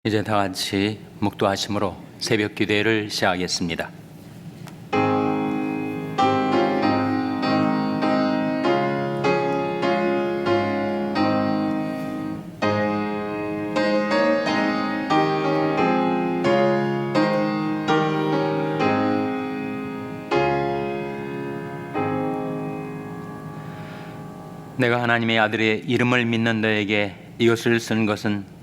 이제 다 같이 묵도하심으로 새벽 기도회를 시작하겠습니다. 내가 하나님의 아들의 이름을 믿는 너에게 이것을 쓴 것은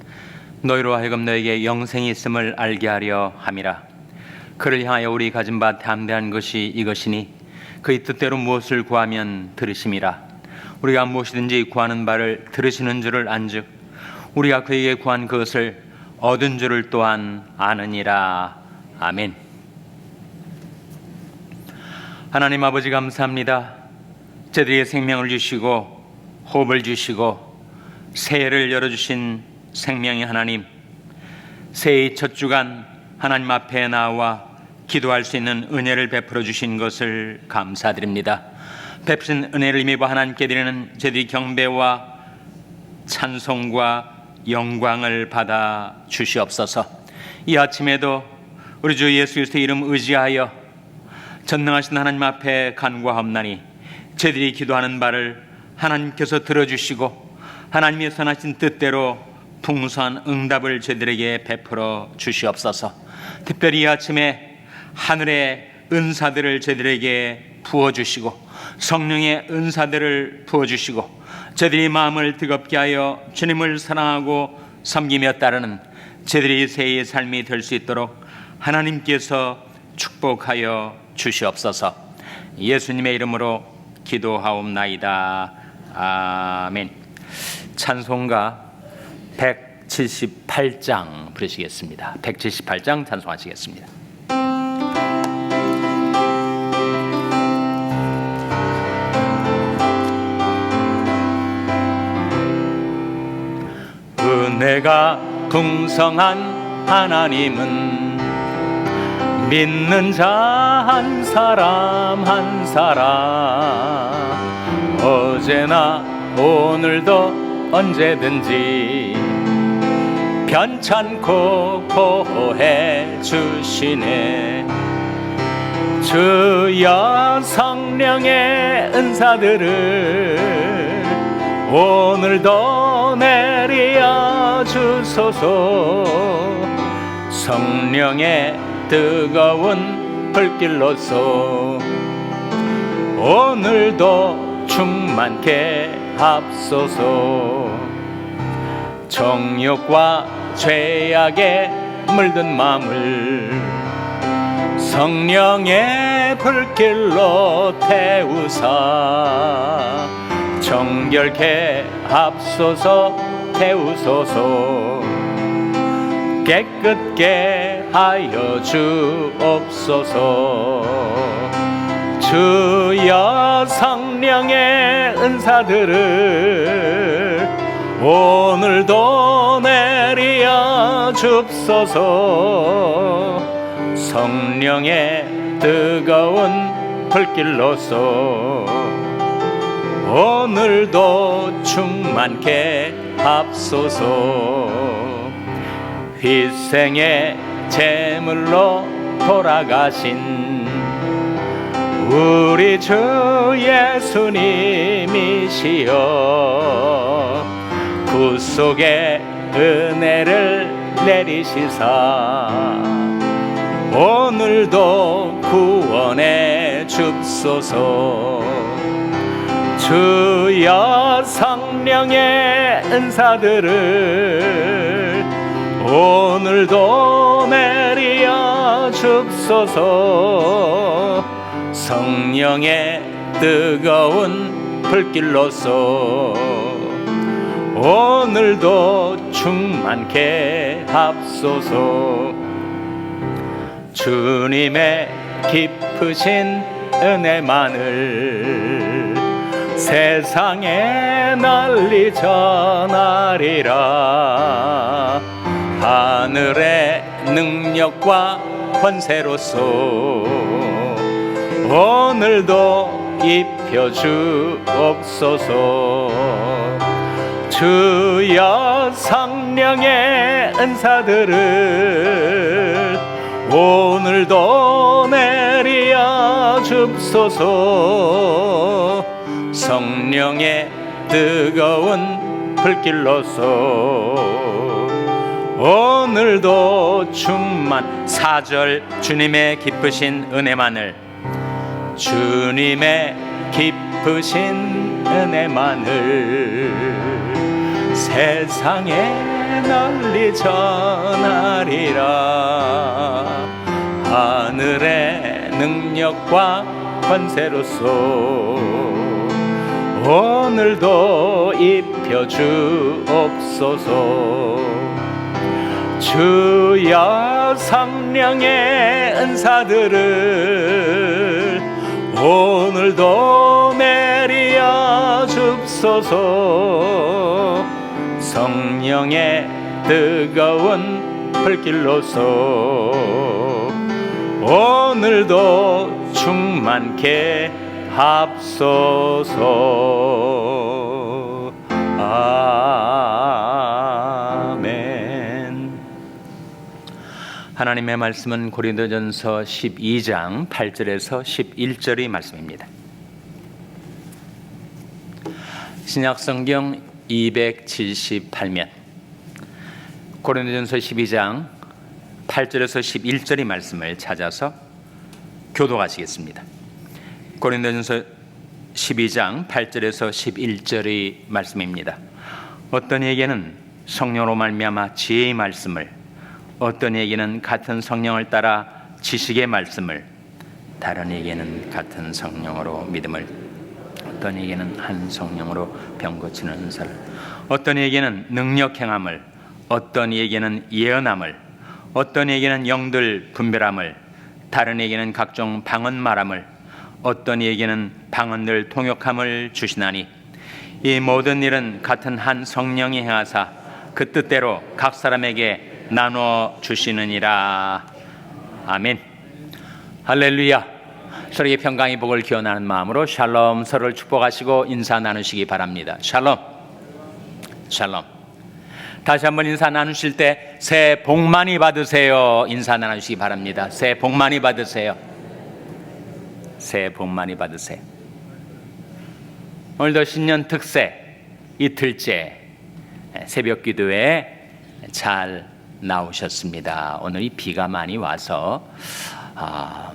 너희로 하여금 너에게 영생이 있음을 알게 하려 함이라. 그를 향하여 우리 가진 바 담대한 것이 이것이니 그의 뜻대로 무엇을 구하면 들으심이라. 우리가 무엇이든지 구하는 바를 들으시는 줄을 안즉 우리가 그에게 구한 그것을 얻은 줄을 또한 아느니라. 아멘. 하나님 아버지 감사합니다. 저희들에게 생명을 주시고 호흡을 주시고 새해를 열어주신 생명의 하나님, 새해의 첫 주간 하나님 앞에 나와 기도할 수 있는 은혜를 베풀어 주신 것을 감사드립니다. 베푸신 은혜를 힘입어 하나님께 드리는 저희들이 경배와 찬송과 영광을 받아 주시옵소서. 이 아침에도 우리 주 예수 그리스도의 이름 의지하여 전능하신 하나님 앞에 간구하옵나니 저희들이 기도하는 바를 하나님께서 들어주시고 하나님의 선하신 뜻대로 풍성한 응답을 저희들에게 베풀어 주시옵소서. 특별히 이 아침에 하늘의 은사들을 저희들에게 부어주시고 성령의 은사들을 부어주시고 저희들이 마음을 뜨겁게 하여 주님을 사랑하고 섬기며 따르는 저희들이 새해의 삶이 될 수 있도록 하나님께서 축복하여 주시옵소서. 예수님의 이름으로 기도하옵나이다. 아멘. 찬송가 178장 부르시겠습니다. 178장 찬송하시겠습니다. 은혜가 풍성한 하나님은 믿는 자 한 사람 한 사람 어제나 오늘도 언제든지 편찮고 보호해 주시네. 주여 성령의 은사들을 오늘도 내려 주소서. 성령의 뜨거운 불길로서 오늘도 충만케 합소서. 정욕과 죄악에 물든 마음을 성령의 불길로 태우사 정결케 합소서. 태우소서. 깨끗게 하여 주옵소서. 주여 성령의 은사들을 오늘도 내려 줍소서. 성령의 뜨거운 불길로서 오늘도 충만케 합소서. 희생의 제물로 돌아가신 우리 주 예수님이시여 구속의 은혜를 내리시사 오늘도 구원해 줍소서. 주여 성령의 은사들을 오늘도 내려 줍소서. 성령의 뜨거운 불길로서 오늘도 충만케 합소서. 주님의 깊으신 은혜만을 세상에 널리 전하리라. 하늘의 능력과 권세로서 오늘도 입혀주옵소서. 주여 성령의 은사들을 오늘도 내리어 줍소서. 성령의 뜨거운 불길로서 오늘도 충만. 4절 주님의 기쁘신 은혜만을, 주님의 기쁘신 은혜만을 세상에 널리 전하리라. 하늘의 능력과 권세로서 오늘도 입혀 주옵소서. 주여 성령의 은사들을 오늘도 내리어 줍소서. 성령의 뜨거운 불길로서 오늘도 충만케 합소서. 아멘. 하나님의 말씀은 고린도전서 12장 8절에서 11절의 말씀입니다. 신약성경 278면 고린도전서 12장 8절에서 11절의 말씀을 찾아서 교독하시겠습니다. 고린도전서 12장 8절에서 11절의 말씀입니다. 어떤 이에게는 성령으로 말미암아 지혜의 말씀을, 어떤 이에게는 같은 성령을 따라 지식의 말씀을, 다른 이에게는 같은 성령으로 믿음을, 어떤 이에게는 한 성령으로 병 고치는 은사를, 어떤 이에게는 능력 행함을, 어떤 이에게는 예언함을, 어떤 이에게는 영들 분별함을, 다른 이에게는 각종 방언 말함을, 어떤 이에게는 방언들 통역함을 주시나니 이 모든 일은 같은 한 성령이 행하사 그 뜻대로 각 사람에게 나누어 주시느니라. 아멘. 할렐루야. 서로에게 평강의 복을 기원하는 마음으로 샬롬, 서로를 축복하시고 인사 나누시기 바랍니다. 샬롬. 샬롬. 다시 한번 인사 나누실 때 새해 복 많이 받으세요. 인사 나누시기 바랍니다. 새해 복 많이 받으세요. 새해 복 많이 받으세요. 오늘도 신년 특세 이틀째 새벽 기도에 잘 나오셨습니다. 오늘 이 비가 많이 와서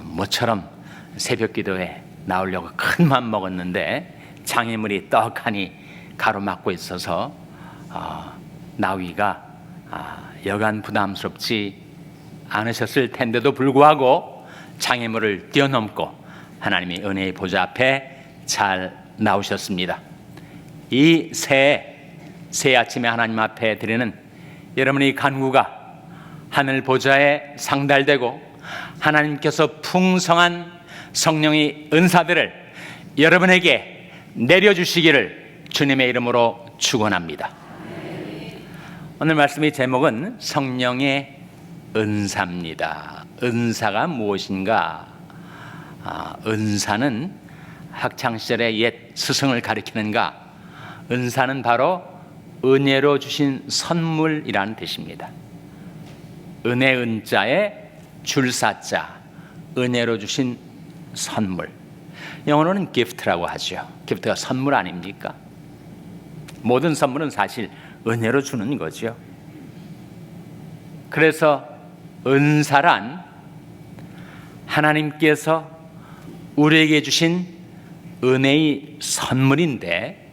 모처럼 새벽 기도에 나오려고 큰 맘 먹었는데 장애물이 떡하니 가로막고 있어서 나오기가 여간 부담스럽지 않으셨을 텐데도 불구하고 장애물을 뛰어넘고 하나님의 은혜의 보좌 앞에 잘 나오셨습니다. 이 새 아침에 하나님 앞에 드리는 여러분의 간구가 하늘 보좌에 상달되고 하나님께서 풍성한 성령의 은사들을 여러분에게 내려주시기를 주님의 이름으로 축원합니다. 오늘 말씀의 제목은 성령의 은사입니다. 은사가 무엇인가? 은사는 학창시절의 옛 스승을 가리키는가? 은사는 바로 은혜로 주신 선물이라는 뜻입니다. 은혜 은자에 줄사자, 은혜로 주신 선물. 영어로는 gift라고 하죠. gift가 선물 아닙니까? 모든 선물은 사실 은혜로 주는 거죠. 그래서 은사란 하나님께서 우리에게 주신 은혜의 선물인데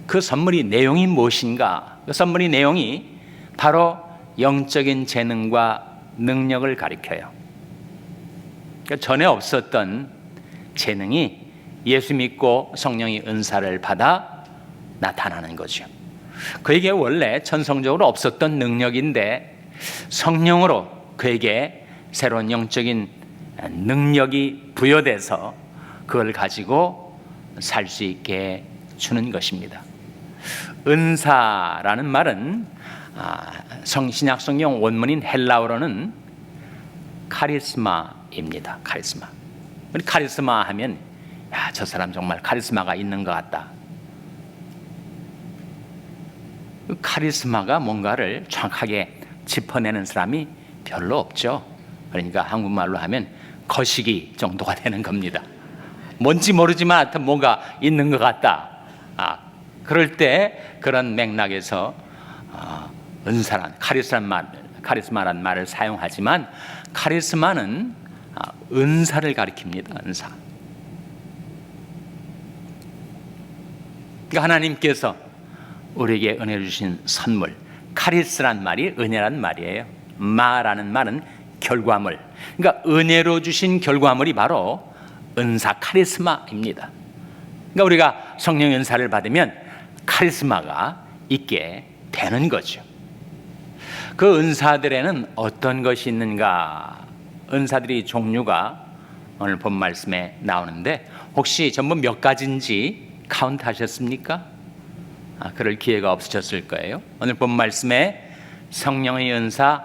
그 선물이 내용이 무엇인가? 그 선물의 내용이 바로 영적인 재능과 능력을 가리켜요. 그러니까 전에 없었던 재능이 예수 믿고 성령의 은사를 받아 나타나는 거죠. 그에게 원래 천성적으로 없었던 능력인데 성령으로 그에게 새로운 영적인 능력이 부여돼서 그걸 가지고 살 수 있게 주는 것입니다. 은사라는 말은 신약 성경 원문인 헬라어로는 카리스마입니다. 카리스마. 카리스마 하면 저 사람 정말 카리스마가 있는 것 같다. 카리스마가 뭔가를 정확하게 짚어내는 사람이 별로 없죠. 그러니까 한국말로 하면 거시기 정도가 되는 겁니다. 뭔지 모르지만 하여튼 뭔가 있는 것 같다. 그럴 때 그런 맥락에서 은사란 카리스마란 말을 사용하지만 카리스마는 은사를 가리킵니다. 은사. 그러니까 하나님께서 우리에게 은혜를 주신 선물, 카리스란 말이 은혜란 말이에요. 마라는 말은 결과물. 그러니까 은혜로 주신 결과물이 바로 은사, 카리스마입니다. 그러니까 우리가 성령 은사를 받으면 카리스마가 있게 되는 거죠. 그 은사들에는 어떤 것이 있는가? 은사들이 종류가 오늘 본 말씀에 나오는데 혹시 전부 몇 가지인지 카운트 하셨습니까? 그럴 기회가 없으셨을 거예요. 오늘 본 말씀에 성령의 은사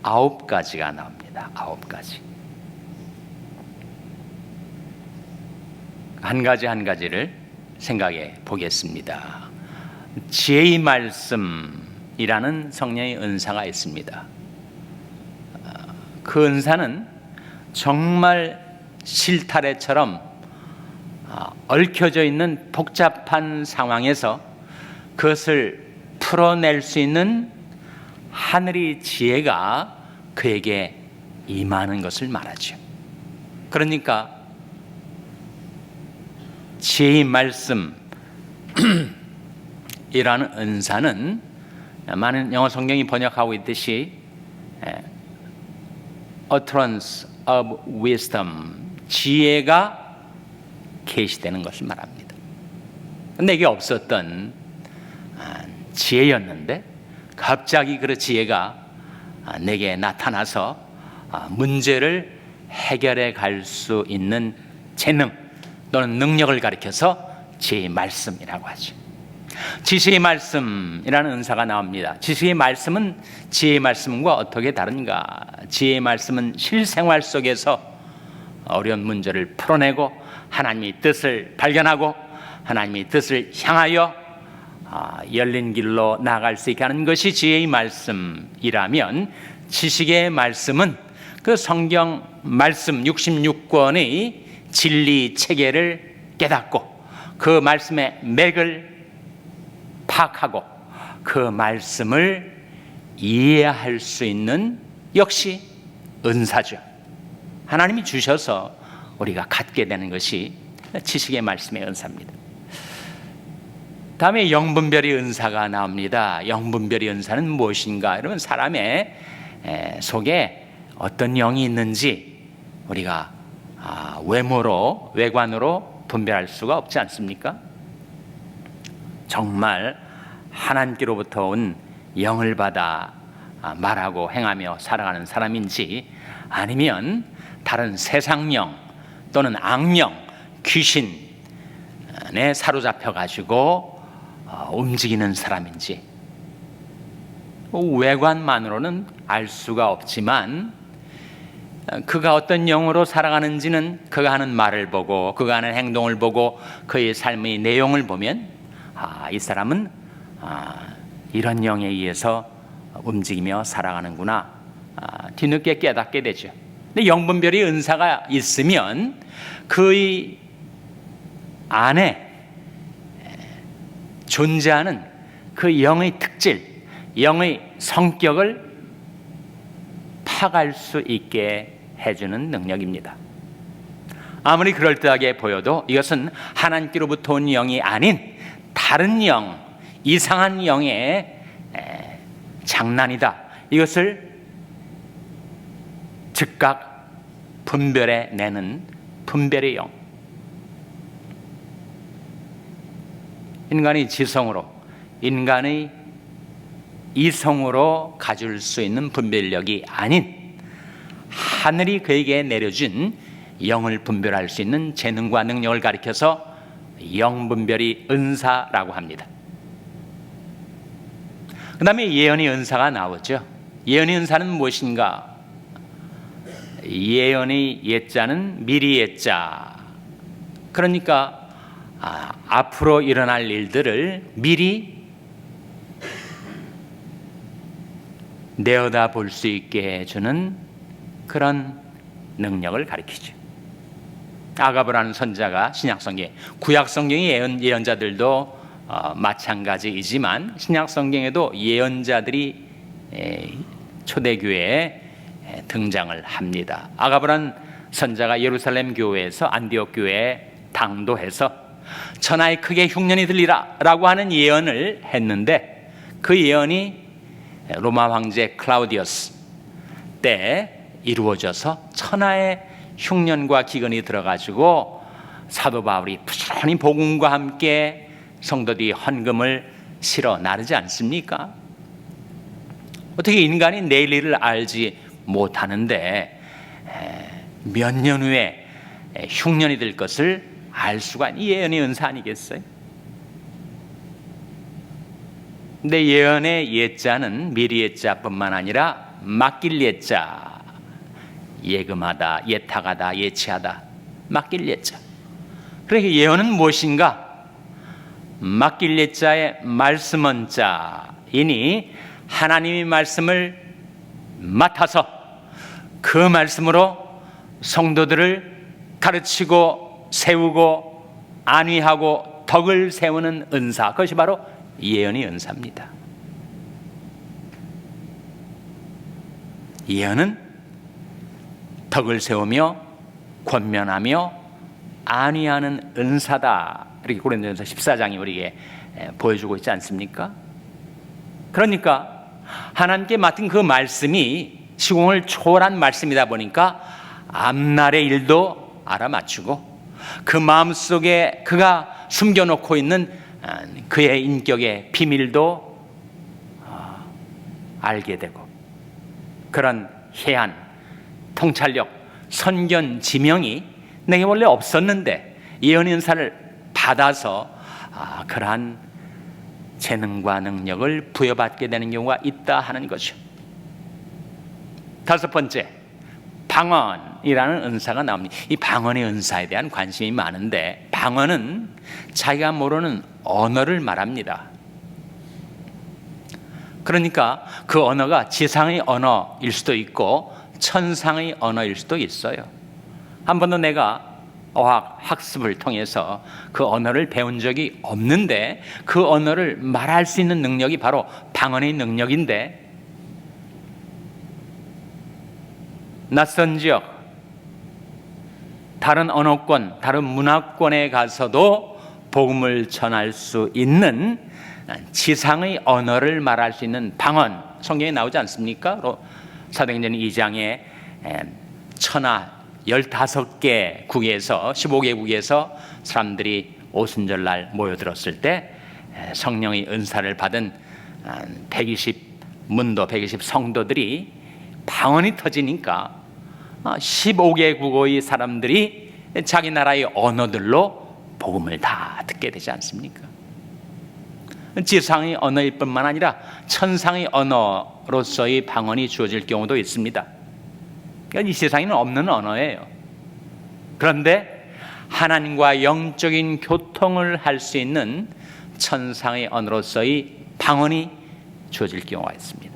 9가지가 나옵니다. 9가지. 한 가지 한 가지를 생각해 보겠습니다. 지혜의 말씀이라는 성령의 은사가 있습니다. 그 은사는 정말 실타래처럼 얽혀져 있는 복잡한 상황에서 그것을 풀어낼 수 있는 하늘의 지혜가 그에게 임하는 것을 말하죠. 그러니까 지혜의 말씀이라는 은사는 많은 영어 성경이 번역하고 있듯이 utterance of wisdom, 지혜가 계시되는 것을 말합니다. 내게 없었던 지혜였는데 갑자기 그 지혜가 내게 나타나서 문제를 해결해 갈 수 있는 재능 또는 능력을 가리켜서 지혜의 말씀이라고 하죠. 지식의 말씀이라는 은사가 나옵니다. 지식의 말씀은 지혜의 말씀과 어떻게 다른가? 지혜의 말씀은 실생활 속에서 어려운 문제를 풀어내고 하나님의 뜻을 발견하고 하나님의 뜻을 향하여 열린 길로 나아갈 수 있게 하는 것이 지혜의 말씀이라면, 지식의 말씀은 그 성경 말씀 66권의 진리 체계를 깨닫고 그 말씀의 맥을 파악하고 그 말씀을 이해할 수 있는 역시 은사죠. 하나님이 주셔서 우리가 갖게 되는 것이 지식의 말씀의 은사입니다. 다음에 영분별의 은사가 나옵니다. 영분별의 은사는 무엇인가? 여러분, 사람의 속에 어떤 영이 있는지 우리가 외관으로 분별할 수가 없지 않습니까? 정말 하나님께로부터 온 영을 받아 말하고 행하며 살아가는 사람인지 아니면 다른 세상령 또는 악령, 귀신에 사로잡혀 가지고 움직이는 사람인지 외관만으로는 알 수가 없지만 그가 어떤 영으로 살아가는지는 그가 하는 말을 보고 그가 하는 행동을 보고 그의 삶의 내용을 보면 이 사람은 이런 영에 의해서 움직이며 살아가는구나, 뒤늦게 깨닫게 되죠. 근데 영분별의 은사가 있으면 그의 안에 존재하는 그 영의 특질, 영의 성격을 파악할 수 있게 해주는 능력입니다. 아무리 그럴듯하게 보여도 이것은 하나님께로부터 온 영이 아닌 다른 영, 이상한 영의 장난이다. 이것을 즉각 분별해 내는 분별의 영. 인간의 지성으로, 인간의 이성으로 가질 수 있는 분별력이 아닌 하늘이 그에게 내려준 영을 분별할 수 있는 재능과 능력을 가리켜서 영분별의 은사라고 합니다. 그 다음에 예언의 은사가 나오죠. 예언의 은사는 무엇인가? 예언의 예자는 미리 예자, 그러니까 앞으로 일어날 일들을 미리 내어다 볼 수 있게 해주는 그런 능력을 가리키죠. 아가브라는 선자가 신약성경, 구약성경의 예언자들도 마찬가지이지만 신약성경에도 예언자들이 초대교회에 등장을 합니다. 아가브라는 선자가 예루살렘 교회에서 안디옥 교회에 당도해서 천하에 크게 흉년이 들리라 라고 하는 예언을 했는데, 그 예언이 로마 황제 클라우디우스 때 이루어져서 천하에 흉년과 기근이 들어가지고 사도 바울이 부지런히 복음과 함께 성도들이 헌금을 실어 나르지 않습니까? 어떻게 인간이 내일 일을 알지 못하는데 몇 년 후에 흉년이 될 것을 알 수가 있는 예언의 은사 아니겠어요? 근데 예언의 예자는 미리 예자뿐만 아니라 맡길 예자, 예금하다, 예탁하다, 예치하다, 맡길 예자. 그러니까 예언은 무엇인가? 맡길 예자의 말씀은 자이니 하나님의 말씀을 맡아서 그 말씀으로 성도들을 가르치고 세우고 안위하고 덕을 세우는 은사, 그것이 바로 예언의 은사입니다. 예언은 덕을 세우며 권면하며 안위하는 은사다, 이렇게 고린도전서 14장이 우리에게 보여주고 있지 않습니까? 그러니까 하나님께 맡은 그 말씀이 시공을 초월한 말씀이다 보니까 앞날의 일도 알아맞추고 그 마음속에 그가 숨겨놓고 있는 그의 인격의 비밀도 알게 되고, 그런 해안, 통찰력, 선견, 지명이 내게 원래 없었는데 예언의 은사를 받아서 그러한 재능과 능력을 부여받게 되는 경우가 있다 하는 거죠. 다섯 번째, 방언이라는 은사가 나옵니다. 이 방언의 은사에 대한 관심이 많은데, 방언은 자기가 모르는 언어를 말합니다. 그러니까 그 언어가 지상의 언어일 수도 있고 천상의 언어일 수도 있어요. 한 번도 내가 어학 학습을 통해서 그 언어를 배운 적이 없는데 그 언어를 말할 수 있는 능력이 바로 방언의 능력인데, 낯선 지역, 다른 언어권, 다른 문화권에 가서도 복음을 전할 수 있는 지상의 언어를 말할 수 있는 방언, 성경에 나오지 않습니까? 사도행전 2장에 천하 15개 국에서 15개국에서 사람들이 오순절날 모여들었을 때 성령의 은사를 받은 120문도 120 성도들이 방언이 터지니까 15개 국의 사람들이 자기 나라의 언어들로 복음을 다 듣게 되지 않습니까? 지상의 언어일 뿐만 아니라 천상의 언어로서의 방언이 주어질 경우도 있습니다. 그러니까 이 세상에는 없는 언어예요. 그런데 하나님과 영적인 교통을 할 수 있는 천상의 언어로서의 방언이 주어질 경우가 있습니다.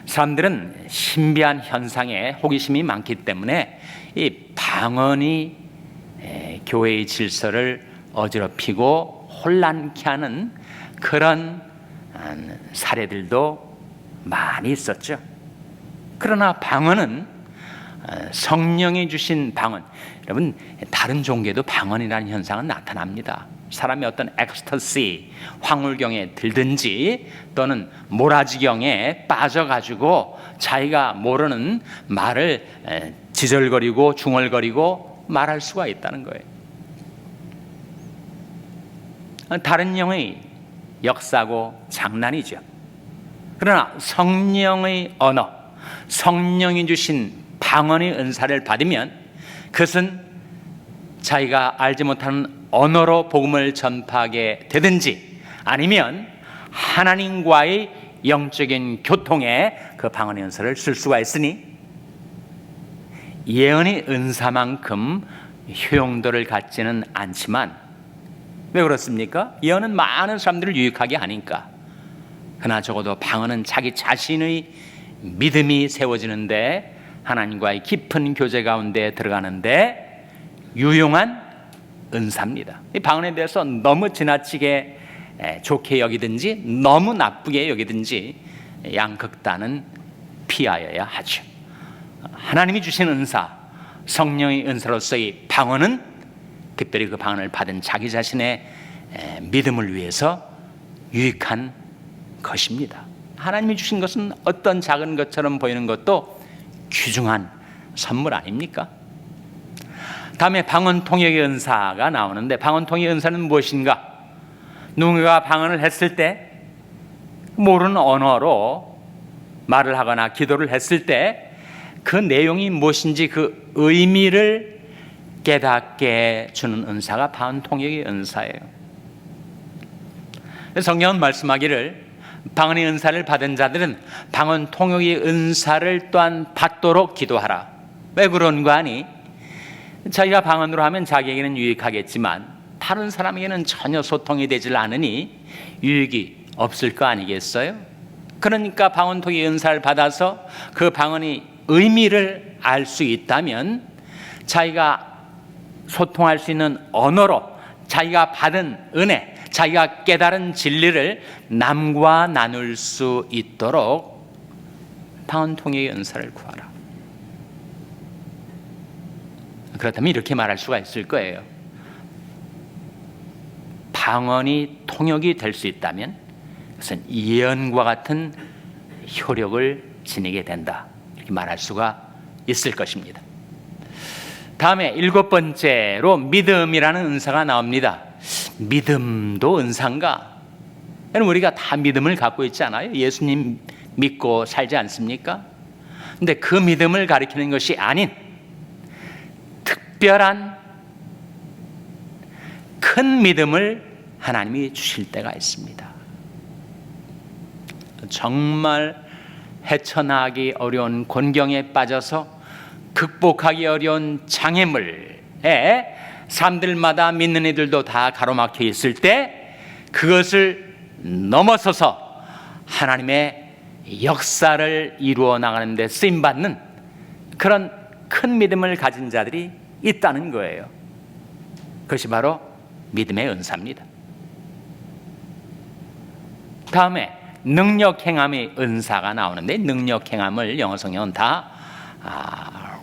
사람들은 신비한 현상에 호기심이 많기 때문에 이 방언이 교회의 질서를 어지럽히고 혼란케 하는 그런 사례들도 많이 있었죠. 그러나 방언은 성령이 주신 방언, 여러분 다른 종교에도 방언이라는 현상은 나타납니다. 사람이 어떤 엑스터시, 황홀경에 들든지 또는 모라지경에 빠져가지고 자기가 모르는 말을 지절거리고 중얼거리고 말할 수가 있다는 거예요. 다른 영의 역사고 장난이죠. 그러나 성령의 언어, 성령이 주신 방언의 은사를 받으면 그것은 자기가 알지 못하는 언어로 복음을 전파하게 되든지 아니면 하나님과의 영적인 교통에 그 방언의 은사를 쓸 수가 있으니 예언의 은사만큼 효용도를 갖지는 않지만, 왜 그렇습니까? 예언은 많은 사람들을 유익하게 하니까. 그러나 적어도 방언은 자기 자신의 믿음이 세워지는데 하나님과의 깊은 교제 가운데 들어가는데 유용한 은사입니다. 이 방언에 대해서 너무 지나치게 좋게 여기든지 너무 나쁘게 여기든지 양극단은 피하여야 하죠. 하나님이 주신 은사, 성령의 은사로서의 방언은 특별히 그 방언을 받은 자기 자신의 믿음을 위해서 유익한 것입니다. 하나님이 주신 것은 어떤 작은 것처럼 보이는 것도 귀중한 선물 아닙니까? 다음에 방언 통역의 은사가 나오는데 방언 통역의 은사는 무엇인가? 누군가가 방언을 했을 때 모르는 언어로 말을 하거나 기도를 했을 때 그 내용이 무엇인지 그 의미를 깨닫게 주는 은사가 방언 통역의 은사예요. 성경은 말씀하기를 방언의 은사를 받은 자들은 방언 통역의 은사를 또한 받도록 기도하라. 왜 그런가 하니 자기가 방언으로 하면 자기에게는 유익하겠지만 다른 사람에게는 전혀 소통이 되질 않으니 유익이 없을 거 아니겠어요? 그러니까 방언 통역의 은사를 받아서 그 방언의 의미를 알 수 있다면 자기가 소통할 수 있는 언어로 자기가 받은 은혜, 자기가 깨달은 진리를 남과 나눌 수 있도록 방언 통역의 은사를 구하라. 그렇다면 이렇게 말할 수가 있을 거예요. 방언이 통역이 될 수 있다면 그것은 예언과 같은 효력을 지니게 된다. 이렇게 말할 수가 있을 것입니다. 다음에 7번째로 믿음이라는 은사가 나옵니다. 믿음도 은사인가? 여러분 우리가 다 믿음을 갖고 있지 않아요? 예수님 믿고 살지 않습니까? 근데 그 믿음을 가리키는 것이 아닌 특별한 큰 믿음을 하나님이 주실 때가 있습니다. 정말 헤쳐나가기 어려운 곤경에 빠져서 극복하기 어려운 장애물에 사람들마다 믿는 이들도 다 가로막혀 있을 때 그것을 넘어서서 하나님의 역사를 이루어 나가는 데 쓰임받는 그런 큰 믿음을 가진 자들이 있다는 거예요. 그것이 바로 믿음의 은사입니다. 다음에 능력 행함의 은사가 나오는데 능력 행함을 영어 성경은 다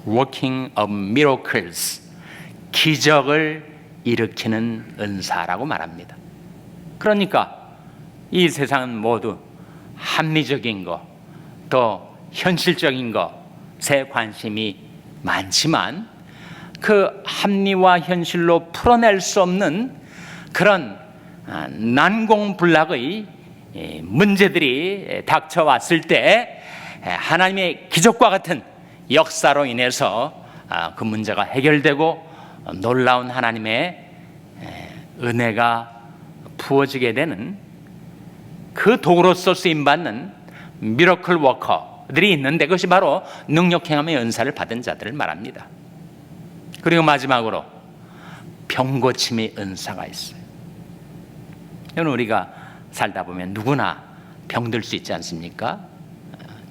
working of miracles, 기적을 일으키는 은사라고 말합니다. 그러니까 이 세상은 모두 합리적인 것, 또 현실적인 것에 관심이 많지만 그 합리와 현실로 풀어낼 수 없는 그런 난공불락의 문제들이 닥쳐왔을 때 하나님의 기적과 같은 역사로 인해서 그 문제가 해결되고 놀라운 하나님의 은혜가 부어지게 되는 그 도구로서 쓰임받는 미러클 워커들이 있는데 그것이 바로 능력 행함의 은사를 받은 자들을 말합니다. 그리고 마지막으로 병고침의 은사가 있어요. 여러분 우리가 살다 보면 누구나 병들 수 있지 않습니까?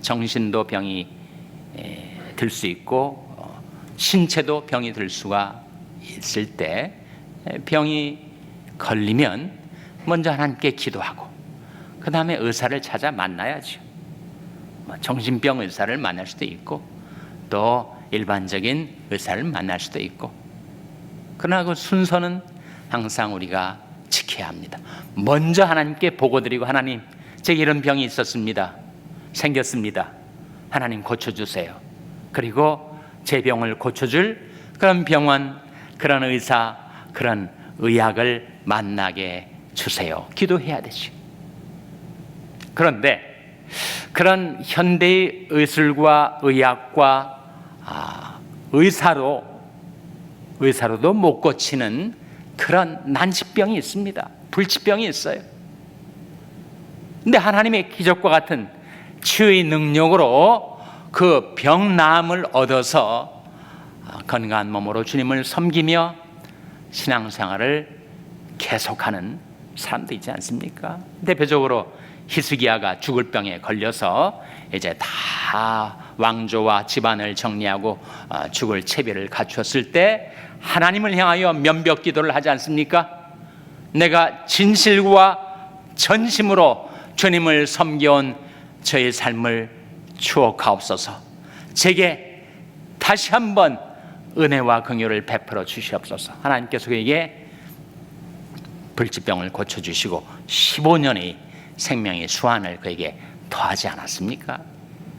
정신도 병이 들 수 있고 신체도 병이 들 수가 있을 때 병이 걸리면 먼저 하나님께 기도하고 그 다음에 의사를 찾아 만나야죠. 정신병 의사를 만날 수도 있고 또 일반적인 의사를 만날 수도 있고 그러나 그 순서는 항상 우리가 지켜야 합니다. 먼저 하나님께 보고드리고 하나님 제게 이런 병이 있었습니다. 생겼습니다. 하나님 고쳐주세요. 그리고 제 병을 고쳐줄 그런 병원, 그런 의사, 그런 의학을 만나게 주세요. 기도해야 되죠. 그런데 그런 현대의 의술과 의학과 의사로도 못 고치는 그런 난치병이 있습니다. 불치병이 있어요. 근데 하나님의 기적과 같은 치유의 능력으로 그 병나음을 얻어서 건강한 몸으로 주님을 섬기며 신앙생활을 계속하는 사람도 있지 않습니까? 대표적으로 히스기야가 죽을 병에 걸려서 이제 다 왕조와 집안을 정리하고 죽을 채비를 갖추었을 때 하나님을 향하여 면벽 기도를 하지 않습니까? 내가 진실과 전심으로 주님을 섬겨온 저의 삶을 추억하옵소서. 제게 다시 한번 은혜와 긍휼을 베풀어 주시옵소서. 하나님께서 그에게 불치병을 고쳐주시고 15년의 생명의 수완을 그에게 더하지 않았습니까?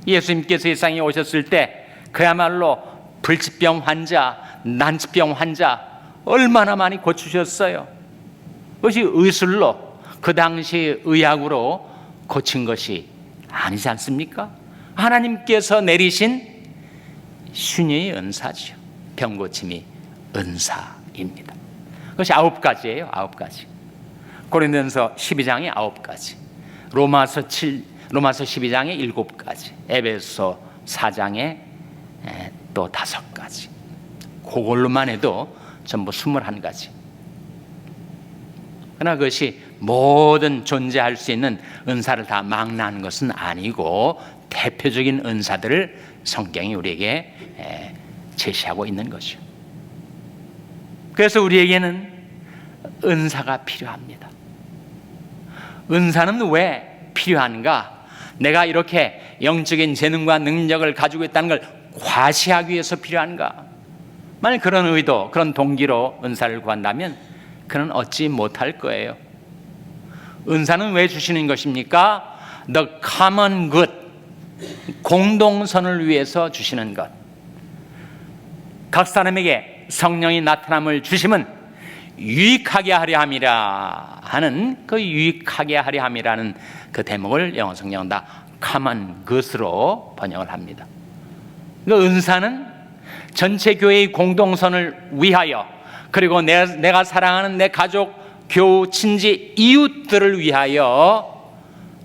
예수님께서 이 세상에 오셨을 때 그야말로 불치병 환자, 난치병 환자 얼마나 많이 고치셨어요. 그것이 의술로, 그 당시 의학으로 고친 것이 아니지 않습니까? 하나님께서 내리신 신의 은사지요. 병고침이 은사입니다. 그것이 9가지예요. 9가지. 고린도전서 12장에 9가지, 로마서 12장에 7가지, 에베소 4장에 또 5가지. 그걸로만 해도 전부 21가지. 그러나 그것이 모든 존재할 수 있는 은사를 다 망라하는 것은 아니고 대표적인 은사들을 성경이 우리에게 제시하고 있는 것이죠. 그래서 우리에게는 은사가 필요합니다. 은사는 왜 필요한가? 내가 이렇게 영적인 재능과 능력을 가지고 있다는 걸 과시하기 위해서 필요한가? 만약 그런 의도, 그런 동기로 은사를 구한다면 그는 얻지 못할 거예요. 은사는 왜 주시는 것입니까? The common good, 공동선을 위해서 주시는 것. 각 사람에게 성령이 나타남을 주심은 유익하게 하려 함이라 하는, 그 유익하게 하려 함이라는 그 대목을 영어 성경은 다 common good으로 번역을 합니다. 그 은사는 전체 교회의 공동선을 위하여, 그리고 내가 사랑하는 내 가족, 교우, 친지, 이웃들을 위하여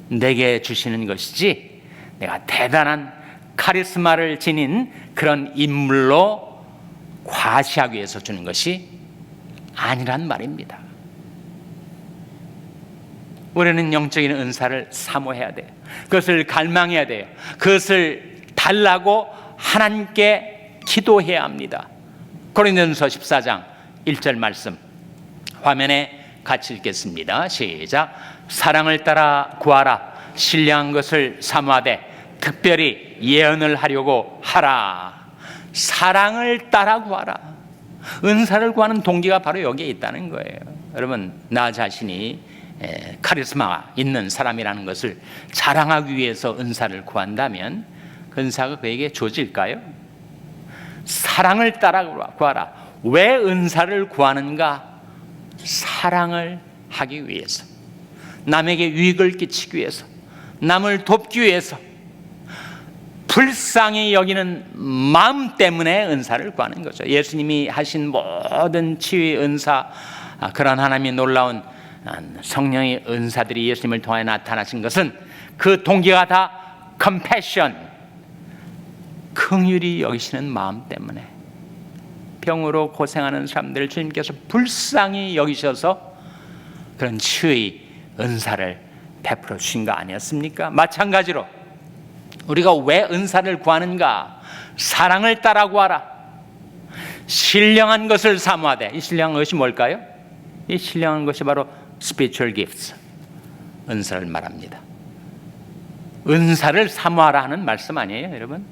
내게 주시는 것이지, 내가 대단한 카리스마를 지닌 그런 인물로 과시하기 위해서 주는 것이 아니란 말입니다. 우리는 영적인 은사를 사모해야 돼요. 그것을 갈망해야 돼요. 그것을 달라고 하나님께 기도해야 합니다. 고린도전서 14장 1절 말씀 화면에 같이 읽겠습니다. 시작. 사랑을 따라 구하라. 신령한 것을 사모하되 특별히 예언을 하려고 하라. 사랑을 따라 구하라. 은사를 구하는 동기가 바로 여기에 있다는 거예요. 여러분, 나 자신이 카리스마가 있는 사람이라는 것을 자랑하기 위해서 은사를 구한다면 그 은사가 그에게 주어질까요? 사랑을 따라 구하라. 왜 은사를 구하는가? 사랑을 하기 위해서, 남에게 유익을 끼치기 위해서, 남을 돕기 위해서, 불쌍히 여기는 마음 때문에 은사를 구하는 거죠. 예수님이 하신 모든 치유의 은사, 그런 하나님의 놀라운 성령의 은사들이 예수님을 통하여 나타나신 것은 그 동기가 다 compassion, 긍휼히 여기시는 마음 때문에, 병으로 고생하는 사람들을 주님께서 불쌍히 여기셔서 그런 치유의 은사를 베풀어 주신 거 아니었습니까? 마찬가지로 우리가 왜 은사를 구하는가? 사랑을 따라 구하라. 신령한 것을 사모하되, 이 신령한 것이 뭘까요? 이 신령한 것이 바로 spiritual gifts, 은사를 말합니다. 은사를 사모하라 하는 말씀 아니에요, 여러분?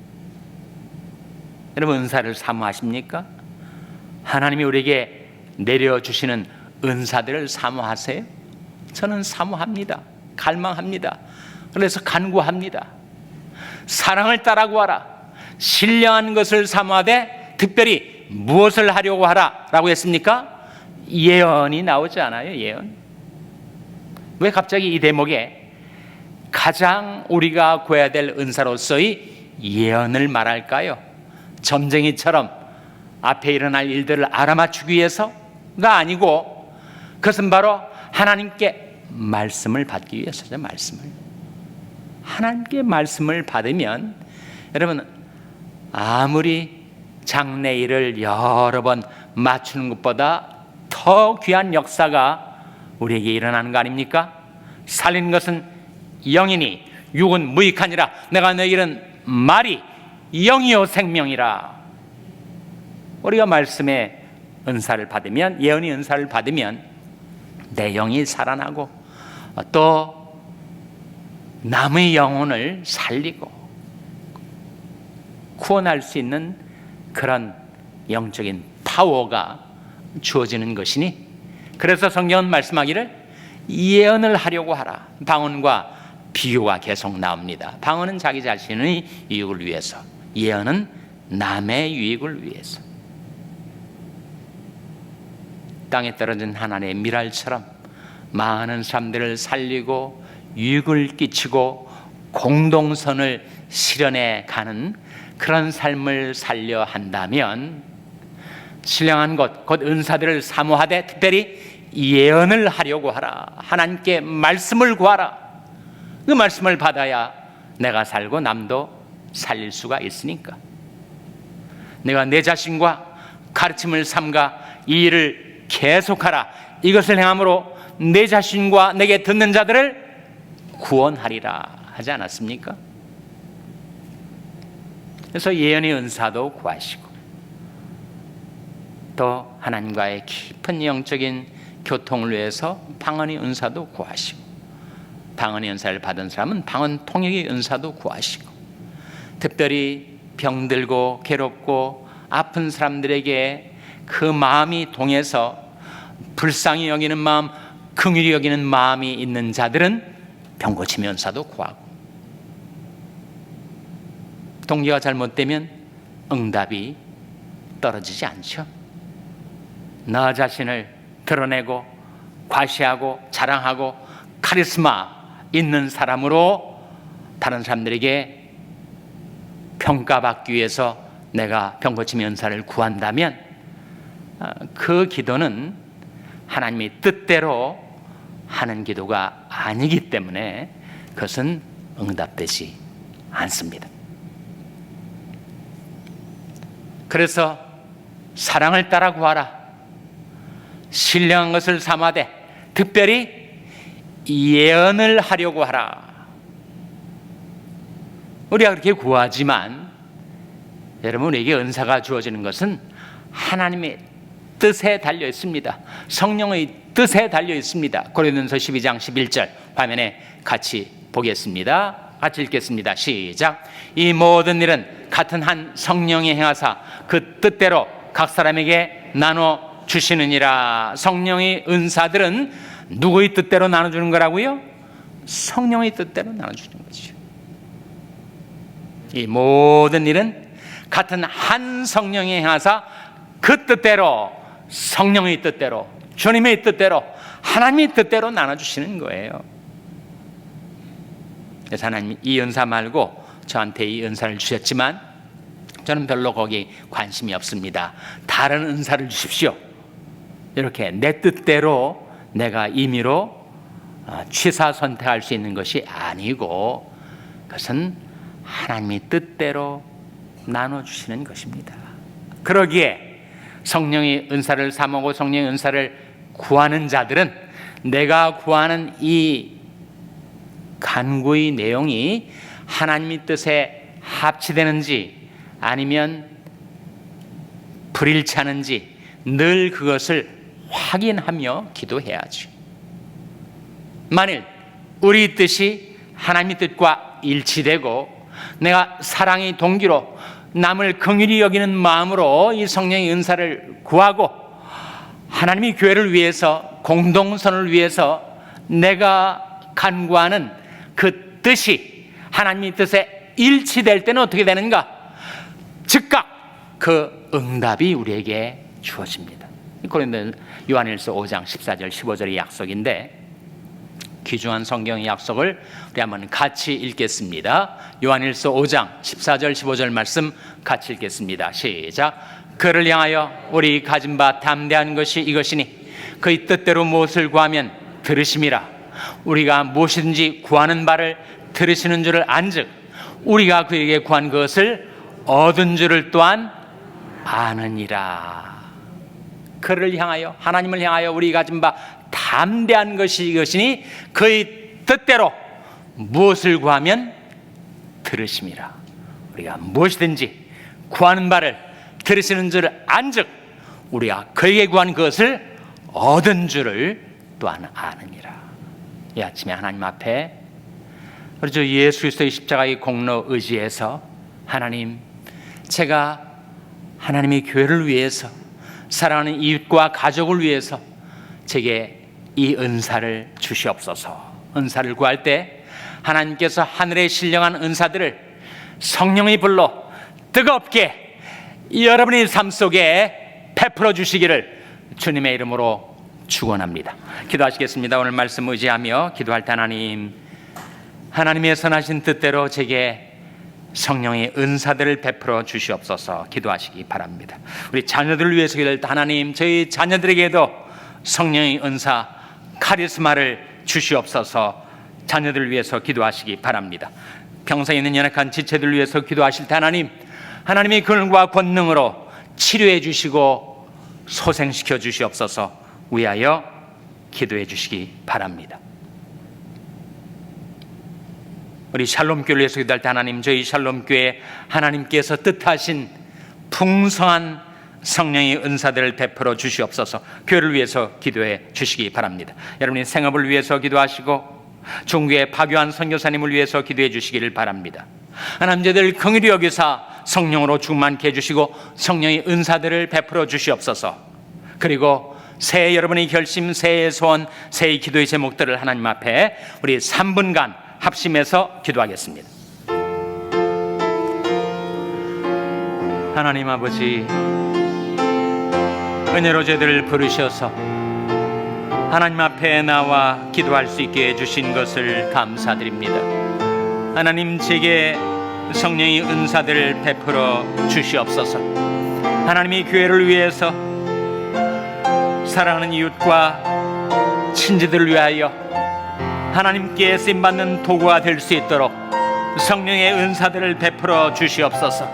여러분, 은사를 사모하십니까? 하나님이 우리에게 내려주시는 은사들을 사모하세요? 저는 사모합니다. 갈망합니다. 그래서 간구합니다. 사랑을 따라 구하라. 신령한 것을 사모하되 특별히 무엇을 하려고 하라 라고 했습니까? 예언이 나오지 않아요? 예언. 왜 갑자기 이 대목에 가장 우리가 구해야 될 은사로서의 예언을 말할까요? 점쟁이처럼 앞에 일어날 일들을 알아맞추기 위해서가 아니고, 그것은 바로 하나님께 말씀을 받기 위해서죠. 말씀을. 하나님께 말씀을 받으면 여러분, 아무리 장래일을 여러 번 맞추는 것보다 더 귀한 역사가 우리에게 일어나는 거 아닙니까? 살리는 것은 영이니 육은 무익하니라. 내가 너희는 말이 영이요 생명이라. 우리가 말씀의 은사를 받으면, 예언의 은사를 받으면 내 영이 살아나고 또 남의 영혼을 살리고 구원할 수 있는 그런 영적인 파워가 주어지는 것이니, 그래서 성경은 말씀하기를 예언을 하려고 하라. 방언과 비유가 계속 나옵니다. 방언은 자기 자신의 유익을 위해서, 예언은 남의 유익을 위해서. 땅에 떨어진 하나님의 미랄처럼 많은 사람들을 살리고 유익을 끼치고 공동선을 실현해 가는 그런 삶을 살려 한다면, 신령한 것, 곧 은사들을 사모하되 특별히 예언을 하려고 하라. 하나님께 말씀을 구하라. 그 말씀을 받아야 내가 살고 남도 살릴 수가 있으니까. 내가 내 자신과 가르침을 삼가 이 일을 계속하라. 이것을 행함으로 내 자신과 내게 듣는 자들을 구원하리라 하지 않았습니까? 그래서 예언의 은사도 구하시고, 또 하나님과의 깊은 영적인 교통을 위해서 방언의 은사도 구하시고, 방언의 은사를 받은 사람은 방언 통역의 은사도 구하시고, 특별히 병들고 괴롭고 아픈 사람들에게 그 마음이 동해서 불쌍히 여기는 마음, 긍휼히 여기는 마음이 있는 자들은 병고침의 은사도 구하고, 동기가 잘못되면 응답이 떨어지지 않죠. 나 자신을 드러내고 과시하고 자랑하고 카리스마 있는 사람으로 다른 사람들에게 평가받기 위해서 내가 병고침의 은사를 구한다면 그 기도는 하나님의 뜻대로 하는 기도가 아니기 때문에 그것은 응답되지 않습니다. 그래서 사랑을 따라 구하라. 신령한 것을 삼아되 특별히 예언을 하려고 하라. 우리가 그렇게 구하지만 여러분, 우리에게 은사가 주어지는 것은 하나님의 뜻에 달려 있습니다. 성령의 뜻에 달려 있습니다. 고린도전서 12장 11절 화면에 같이 보겠습니다. 같이 읽겠습니다. 시작. 이 모든 일은 같은 한 성령이 행하사 그 뜻대로 각 사람에게 나눠 주시느니라. 성령의 은사들은 누구의 뜻대로 나눠주는 거라고요? 성령의 뜻대로 나눠주는 거죠. 이 모든 일은 같은 한 성령이 행하사 그 뜻대로, 성령의 뜻대로, 주님의 뜻대로, 하나님의 뜻대로 나눠주시는 거예요. 그래서 하나님 이 은사 말고 저한테 이 은사를 주셨지만 저는 별로 거기 관심이 없습니다. 다른 은사를 주십시오. 이렇게 내 뜻대로 내가 임의로 취사 선택할 수 있는 것이 아니고, 그것은 하나님의 뜻대로 나눠주시는 것입니다. 그러기에 성령의 은사를 사모하고 성령의 은사를 구하는 자들은 내가 구하는 이 간구의 내용이 하나님의 뜻에 합치되는지 아니면 불일치하는지 늘 그것을 확인하며 기도해야죠. 만일 우리 뜻이 하나님의 뜻과 일치되고 내가 사랑의 동기로 남을 긍휼히 여기는 마음으로 이 성령의 은사를 구하고 하나님의 교회를 위해서, 공동선을 위해서 내가 간구하는 그 뜻이 하나님의 뜻에 일치될 때는 어떻게 되는가? 즉각 그 응답이 우리에게 주어집니다. 고린도 요한일서 5장 14절 15절의 약속인데, 귀중한 성경의 약속을 우리 한번 같이 읽겠습니다. 요한일서 5장 14절 15절 말씀 같이 읽겠습니다. 시작. 그를 향하여 우리 가진 바 담대한 것이 이것이니 그의 뜻대로 무엇을 구하면 들으심이라. 우리가 무엇이든지 구하는 바를 들으시는 줄을 안즉 우리가 그에게 구한 것을 얻은 줄을 또한 아느니라. 그를 향하여, 하나님을 향하여 우리 가진 바 담대한 것이 이것이니 그의 뜻대로 무엇을 구하면 들으심이라. 우리가 무엇이든지 구하는 바를 들으시는 줄 안즉 우리가 그에게 구한 것을 얻은 줄을 또한 아느니라. 이 아침에 하나님 앞에 우리 주 예수 그리스도의 십자가의 공로 의지해서 하나님, 제가 하나님의 교회를 위해서, 사랑하는 이웃과 가족을 위해서 제게 이 은사를 주시옵소서. 은사를 구할 때 하나님께서 하늘에 신령한 은사들을 성령의 불로 뜨겁게 여러분의 삶 속에 베풀어 주시기를 주님의 이름으로 축원합니다. 기도하시겠습니다. 오늘 말씀 의지하며 기도할 때 하나님의 선하신 뜻대로 제게 성령의 은사들을 베풀어 주시옵소서. 기도하시기 바랍니다. 우리 자녀들을 위해서 기도할 때 하나님, 저희 자녀들에게도 성령의 은사, 카리스마를 주시옵소서. 자녀들을 위해서 기도하시기 바랍니다. 평생에 있는 연약한 지체들을 위해서 기도하실 때 하나님의 근과 권능으로 치료해 주시고 소생시켜 주시옵소서. 위하여 기도해 주시기 바랍니다. 우리 샬롬교회를 위해서 기도할 때 저희 샬롬교회 하나님께서 뜻하신 풍성한 성령의 은사들을 베풀어 주시옵소서. 교회를 위해서 기도해 주시기 바랍니다. 여러분의 생업을 위해서 기도하시고 중국의 박유한 선교사님을 위해서 기도해 주시기를 바랍니다. 하나님, 저희들 긍휼히 여기사 성령으로 충만케 해주시고 성령의 은사들을 베풀어 주시옵소서. 그리고 새해 여러분의 결심, 새해의 소원, 새해의 기도의 제목들을 하나님 앞에 우리 3분간 합심해서 기도하겠습니다. 하나님 아버지, 은혜로 저희들을 부르셔서 하나님 앞에 나와 기도할 수 있게 해주신 것을 감사드립니다. 하나님, 제게 성령의 은사들을 베풀어 주시옵소서. 하나님의 교회를 위해서, 사랑하는 이웃과 친지들을 위하여 하나님께 쓰임받는 도구가 될 수 있도록 성령의 은사들을 베풀어 주시옵소서.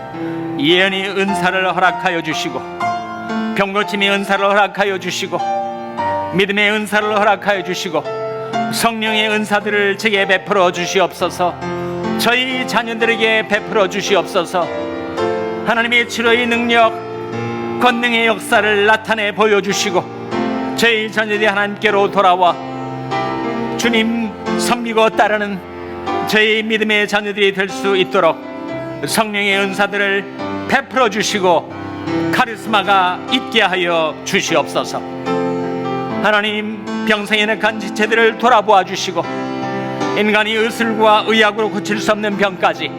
예언의 은사를 허락하여 주시고, 병고침의 은사를 허락하여 주시고, 믿음의 은사를 허락하여 주시고, 성령의 은사들을 제게 베풀어 주시옵소서. 저희 자녀들에게 베풀어 주시옵소서. 하나님의 치료의 능력, 권능의 역사를 나타내 보여주시고 저희 자녀들이 하나님께로 돌아와 주님 섬기고 따르는 저희 믿음의 자녀들이 될 수 있도록 성령의 은사들을 베풀어 주시고 카리스마가 있게 하여 주시옵소서. 하나님, 병상에 약한 지체들을 돌아보아 주시고 인간이 의술과 의학으로 고칠 수 없는 병까지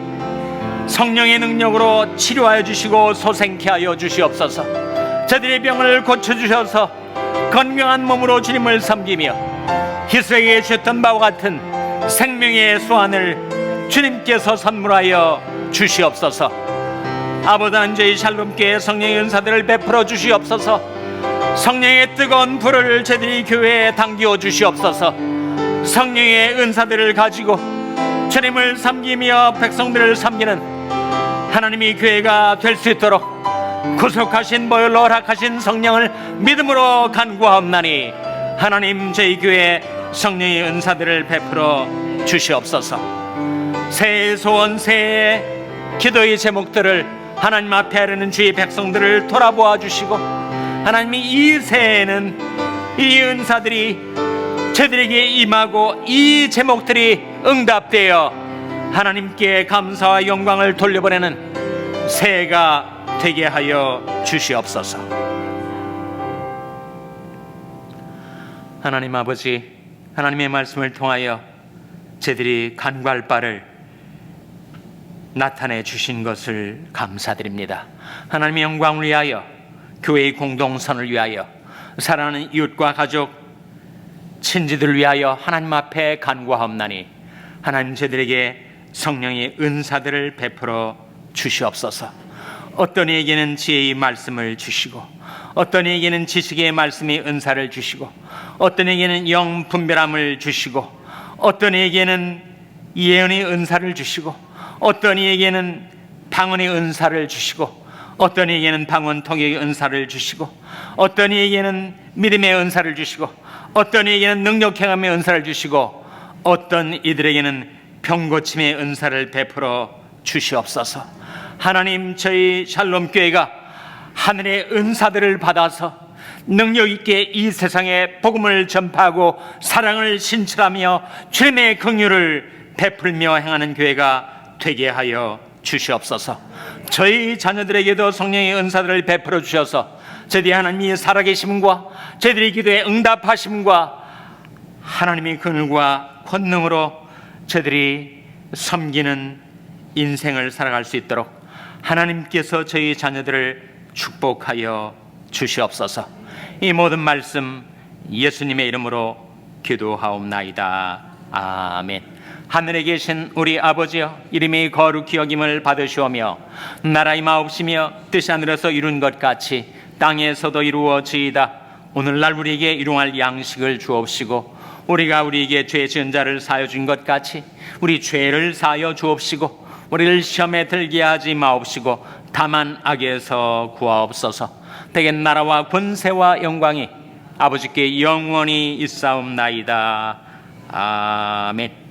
성령의 능력으로 치료하여 주시고 소생케 하여 주시옵소서. 저들의 병을 고쳐주셔서 건강한 몸으로 주님을 섬기며 희수에게 주셨던 바와 같은 생명의 소환을 주님께서 선물하여 주시옵소서. 아버지, 저희 샬롬교회 성령의 은사들을 베풀어 주시옵소서. 성령의 뜨거운 불을 저들이 교회에 당기어 주시옵소서. 성령의 은사들을 가지고 주님을 섬기며 백성들을 섬기는 하나님의 교회가 될 수 있도록 구속하신 보혈로 허락하신 성령을 믿음으로 간구하옵나니 하나님, 저희 교회 성령의 은사들을 베풀어 주시옵소서. 새해 소원, 새해 기도의 제목들을 하나님 앞에 하려는 주의 백성들을 돌아보아 주시고 하나님이 이 새해에는 이 은사들이 저들에게 임하고 이 제목들이 응답되어 하나님께 감사와 영광을 돌려보내는 새해가 되게 하여 주시옵소서. 하나님 아버지, 하나님의 말씀을 통하여 저들이 간구할 바를 나타내 주신 것을 감사드립니다. 하나님의 영광을 위하여, 교회의 공동선을 위하여, 사랑하는 이웃과 가족, 친지들을 위하여 하나님 앞에 간구하옵나니 하나님, 저들에게 성령의 은사들을 베풀어 주시옵소서. 어떤 이에게는 지혜의 말씀을 주시고 어떤 이에게는 지식의 말씀의 은사를 주시고 어떤 이에게는 영 분별함을 주시고 어떤 이에게는 예언의 은사를 주시고 어떤 이에게는 방언의 은사를 주시고 어떤 이에게는 방언 통역의 은사를 주시고 어떤 이에게는 믿음의 은사를 주시고 어떤 이에게는 능력 행함의 은사를 주시고 어떤 이들에게는 병고침의 은사를 베풀어 주시옵소서. 하나님, 저희 샬롬 교회가 하늘의 은사들을 받아서 능력 있게 이 세상에 복음을 전파하고 사랑을 신실하며 주님의 긍휼을 베풀며 행하는 교회가 되게 하여 주시옵소서. 저희 자녀들에게도 성령의 은사들을 베풀어 주셔서 저희들이 하나님이 살아계심과 저희들의 기도에 응답하심과 하나님의 긍휼과 권능으로 저희들이 섬기는 인생을 살아갈 수 있도록 하나님께서 저희 자녀들을 축복하여 주시옵소서. 이 모든 말씀 예수님의 이름으로 기도하옵나이다. 아멘. 하늘에 계신 우리 아버지여, 이름이 거룩히 여김을 받으시오며 나라의 마옵시며 뜻이 하늘에서 이룬 것 같이 땅에서도 이루어지이다. 오늘날 우리에게 일용할 양식을 주옵시고 우리가 우리에게 죄 지은 자를 사하여 준 것 같이 우리 죄를 사하여 주옵시고 우리를 시험에 들게 하지 마옵시고 다만 악에서 구하옵소서. 대개 나라와 권세와 영광이 아버지께 영원히 있사옵나이다. 아멘.